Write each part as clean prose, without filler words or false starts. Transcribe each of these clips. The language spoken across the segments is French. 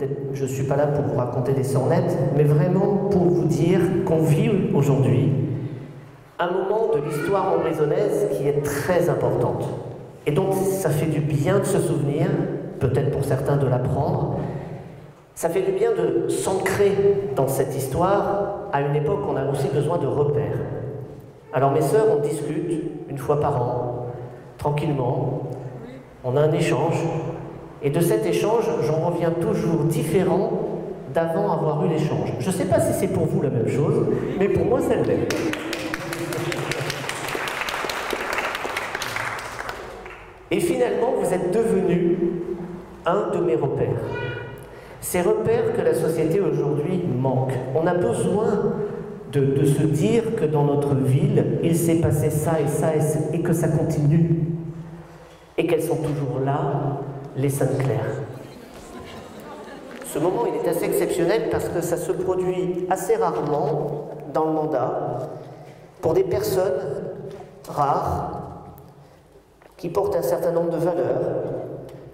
peut-être je ne suis pas là pour vous raconter des sornettes, mais vraiment pour vous dire qu'on vit aujourd'hui un moment de l'histoire montbrésonnaise qui est très importante. Et donc ça fait du bien de se souvenir, peut-être pour certains de l'apprendre, ça fait du bien de s'ancrer dans cette histoire à une époque où on a aussi besoin de repères. Alors mes sœurs, on discute une fois par an, tranquillement, on a un échange, et de cet échange, j'en reviens toujours différent d'avant avoir eu l'échange. Je ne sais pas si c'est pour vous la même chose, mais pour moi c'est le même. Et finalement, vous êtes devenu un de mes repères. Ces repères que la société aujourd'hui manque. On a besoin de se dire que dans notre ville, il s'est passé ça et que ça continue. Et qu'elles sont toujours là, les Saintes-Claires. Ce moment, il est assez exceptionnel parce que ça se produit assez rarement dans le mandat pour des personnes rares qui portent un certain nombre de valeurs,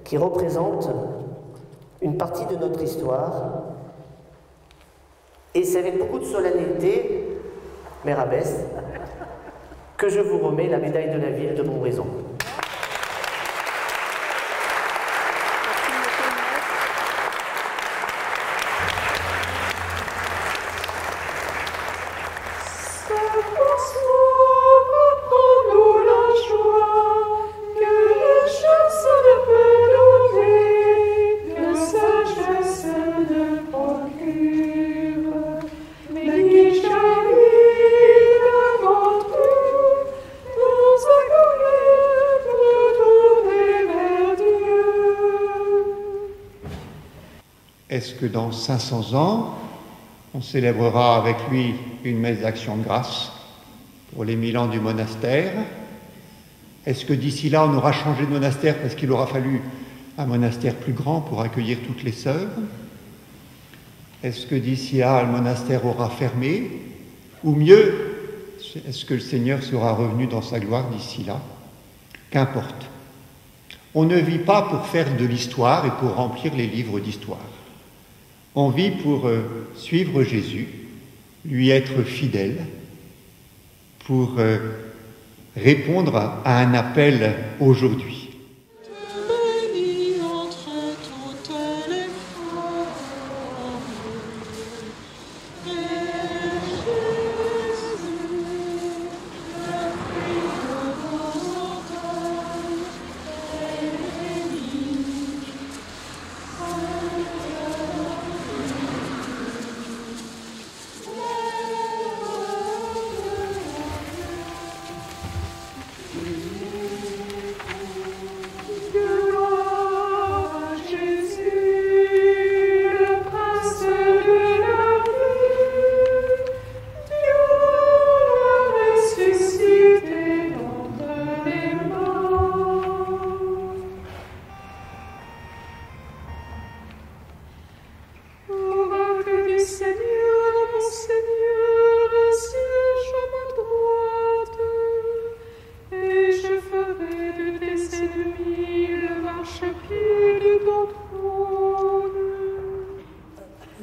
qui représentent une partie de notre histoire. Et c'est avec beaucoup de solennité, Mère Abbesse, que je vous remets la médaille de la ville de Montbrison. Est-ce que dans 500 ans, on célébrera avec lui une messe d'action de grâce pour les 1000 ans du monastère? Est-ce que d'ici là, on aura changé de monastère parce qu'il aura fallu un monastère plus grand pour accueillir toutes les sœurs? Est-ce que d'ici là, le monastère aura fermé? Ou mieux, est-ce que le Seigneur sera revenu dans sa gloire d'ici là? Qu'importe. On ne vit pas pour faire de l'histoire et pour remplir les livres d'histoire. On vit pour suivre Jésus, lui être fidèle, pour répondre à un appel aujourd'hui.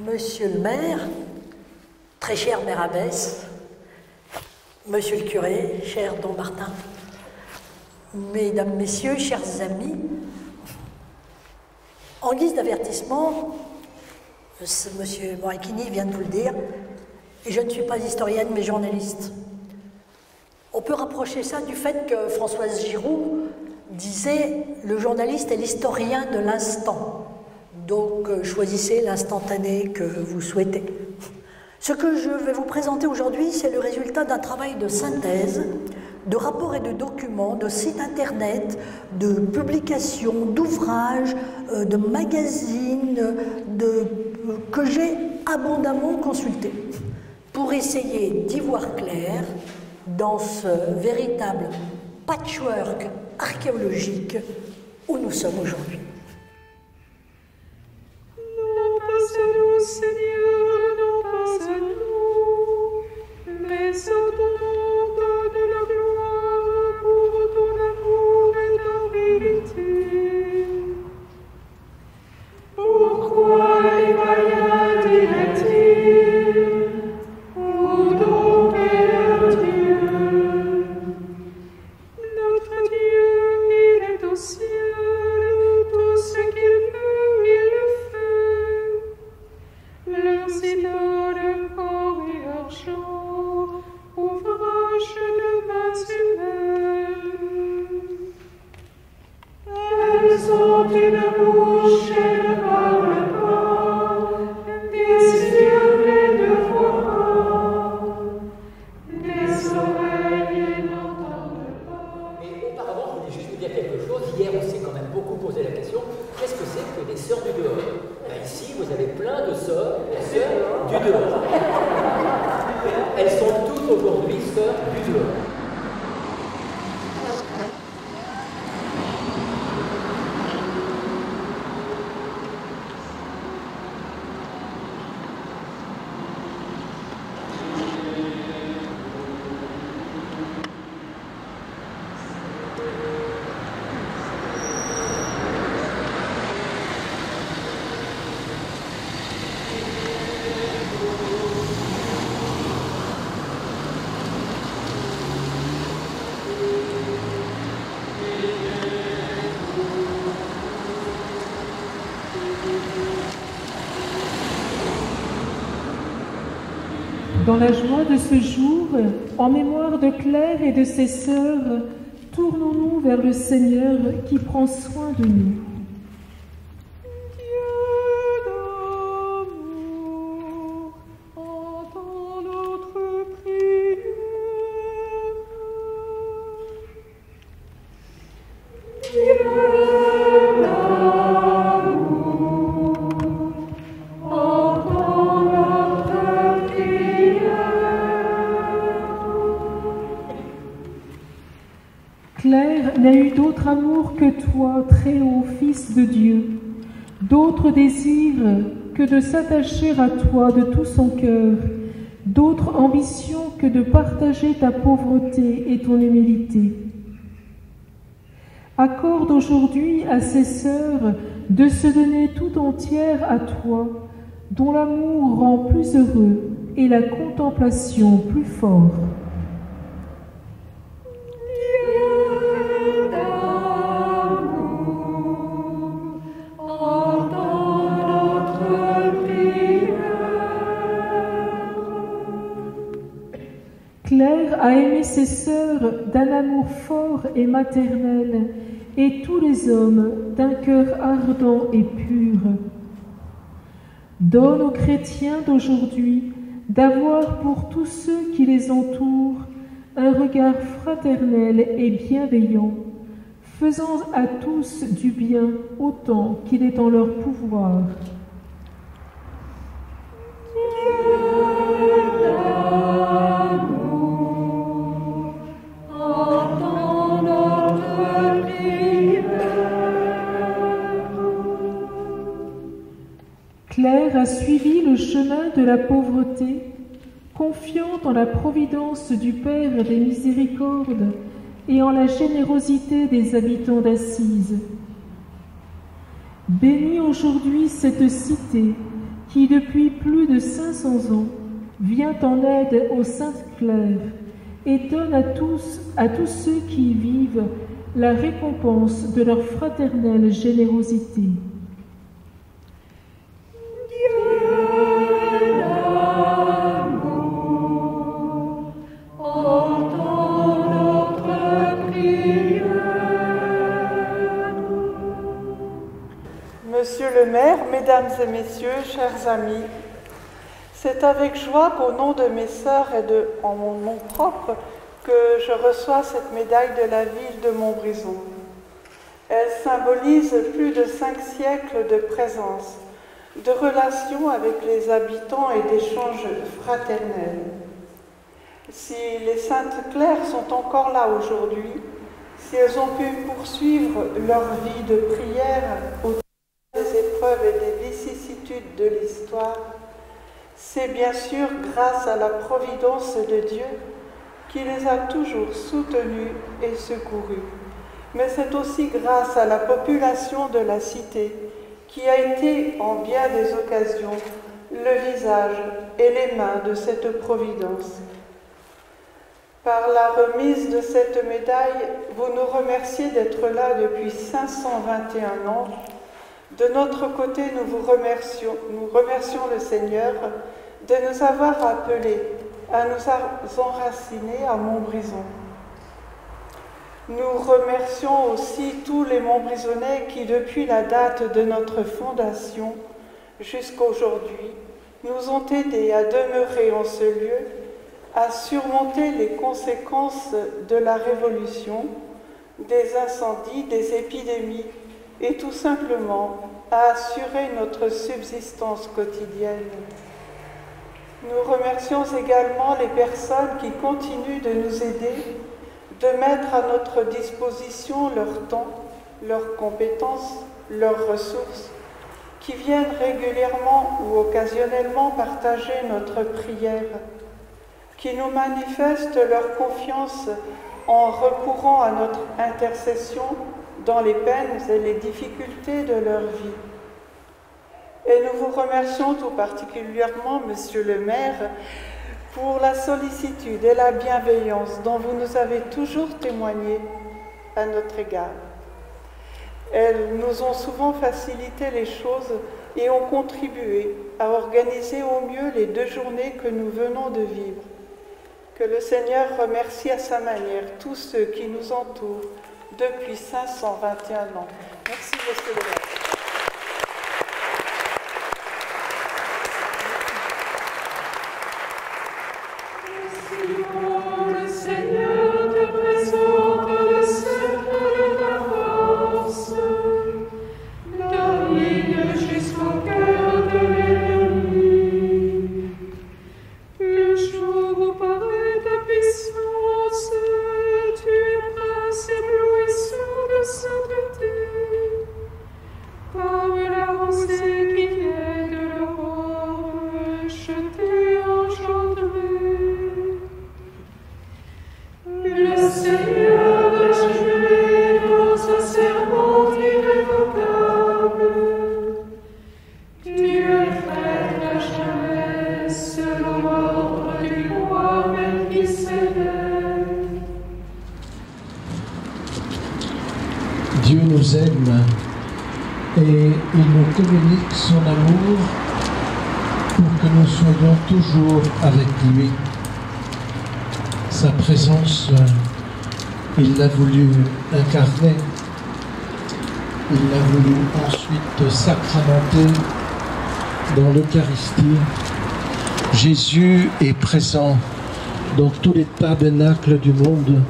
Monsieur le maire, très chère Mère Abbesse, Monsieur le curé, cher Don Martin, Mesdames, Messieurs, chers amis, en guise d'avertissement, Monsieur Morechini vient de vous le dire, je ne suis pas historienne mais journaliste. On peut rapprocher ça du fait que Françoise Giroud disait « le journaliste est l'historien de l'instant ». Donc, choisissez l'instantané que vous souhaitez. Ce que je vais vous présenter aujourd'hui, c'est le résultat d'un travail de synthèse, de rapports et de documents, de sites internet, de publications, d'ouvrages, de magazines, que j'ai abondamment consultés pour essayer d'y voir clair dans ce véritable patchwork archéologique où nous sommes aujourd'hui. Seigneur, non pas à nous, mais à ton nom donne la gloire pour ton amour et ta vérité. Pourquoi marchand, ouvrage de mains humaines. Elles ont une bouche et ne parlent pas, des yeux pleins de voix, des oreilles et n'entendent pas. Mais auparavant, je voulais juste vous dire quelque chose. Hier, on s'est quand même beaucoup posé la question, qu'est-ce que c'est que des sœurs du dehors? Là, ici, vous avez plein de sœurs du dehors. Elles sont toutes aujourd'hui sœurs du dehors. Dans la joie de ce jour, en mémoire de Claire et de ses sœurs, tournons-nous vers le Seigneur qui prend soin de nous. Dieu d'amour, entends notre prière. Dieu d'amour, entends notre Claire n'a eu d'autre amour que toi, très haut Fils de Dieu, d'autre désir que de s'attacher à toi de tout son cœur, d'autre ambition que de partager ta pauvreté et ton humilité. Accorde aujourd'hui à ses sœurs de se donner tout entière à toi, dont l'amour rend plus heureux et la contemplation plus fort. Claire a aimé ses sœurs d'un amour fort et maternel, et tous les hommes d'un cœur ardent et pur. Donne aux chrétiens d'aujourd'hui d'avoir pour tous ceux qui les entourent un regard fraternel et bienveillant, faisant à tous du bien autant qu'il est en leur pouvoir. Claire a suivi le chemin de la pauvreté, confiant en la providence du Père des miséricordes et en la générosité des habitants d'Assise. Bénis aujourd'hui cette cité qui, depuis plus de 500 ans, vient en aide aux Saintes Claires et donne à tous ceux qui y vivent la récompense de leur fraternelle générosité. Monsieur le maire, mesdames et messieurs, chers amis, c'est avec joie qu'au nom de mes sœurs et en mon nom propre que je reçois cette médaille de la ville de Montbrison. Elle symbolise plus de 5 siècles de présence, de relations avec les habitants et d'échanges fraternels. Si les Saintes Claires sont encore là aujourd'hui, si elles ont pu poursuivre leur vie de prière au des épreuves et des vicissitudes de l'histoire, c'est bien sûr grâce à la providence de Dieu qui les a toujours soutenues et secourues. Mais c'est aussi grâce à la population de la cité qui a été, en bien des occasions, le visage et les mains de cette providence. Par la remise de cette médaille, vous nous remerciez d'être là depuis 521 ans. De notre côté, nous remercions le Seigneur de nous avoir appelés à nous enraciner à Montbrison. Nous remercions aussi tous les Montbrisonnais qui, depuis la date de notre fondation jusqu'à aujourd'hui, nous ont aidés à demeurer en ce lieu, à surmonter les conséquences de la Révolution, des incendies, des épidémies et tout simplement à assurer notre subsistance quotidienne. Nous remercions également les personnes qui continuent de nous aider, de mettre à notre disposition leur temps, leurs compétences, leurs ressources, qui viennent régulièrement ou occasionnellement partager notre prière, qui nous manifestent leur confiance en recourant à notre intercession dans les peines et les difficultés de leur vie. Et nous vous remercions tout particulièrement, Monsieur le maire, pour la sollicitude et la bienveillance dont vous nous avez toujours témoigné à notre égard. Elles nous ont souvent facilité les choses et ont contribué à organiser au mieux les 2 journées que nous venons de vivre. Que le Seigneur remercie à sa manière tous ceux qui nous entourent depuis 521 ans. Merci, Monsieur le maire. Dieu nous aime et il nous communique son amour pour que nous soyons toujours avec lui. Sa présence, il l'a voulu incarner, il l'a voulu ensuite sacramenter dans l'Eucharistie. Jésus est présent dans tous les tabernacles du monde.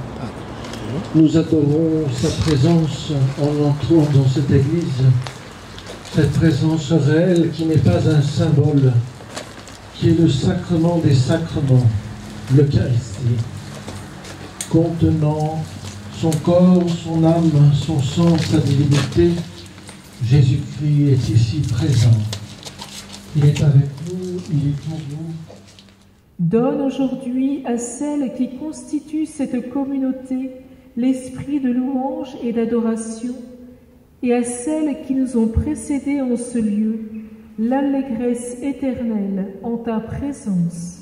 Nous adorons sa présence en entrant dans cette église, cette présence réelle qui n'est pas un symbole, qui est le sacrement des sacrements, l'Eucharistie, contenant son corps, son âme, son sang, sa divinité. Jésus-Christ est ici présent. Il est avec nous, il est pour nous. Donne aujourd'hui à celles qui constituent cette communauté l'esprit de louange et d'adoration, et à celles qui nous ont précédés en ce lieu, l'allégresse éternelle en ta présence.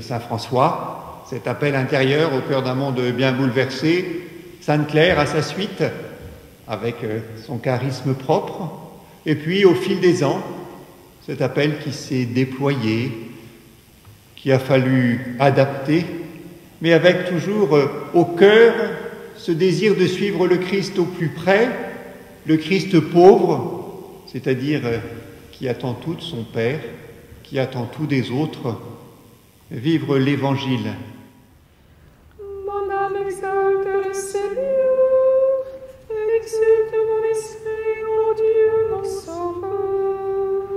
Saint-François, cet appel intérieur au cœur d'un monde bien bouleversé, Sainte-Claire à sa suite, avec son charisme propre, et puis au fil des ans, cet appel qui s'est déployé, qui a fallu adapter, mais avec toujours au cœur ce désir de suivre le Christ au plus près, le Christ pauvre, c'est-à-dire qui attend tout de son Père, qui attend tout des autres, vivre l'Évangile. Mon âme exalte le Seigneur, exulte mon esprit, ô Dieu, mon sauveur.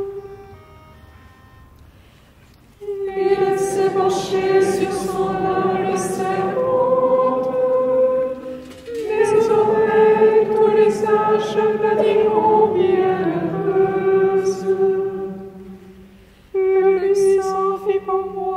Il s'est penché sur son comme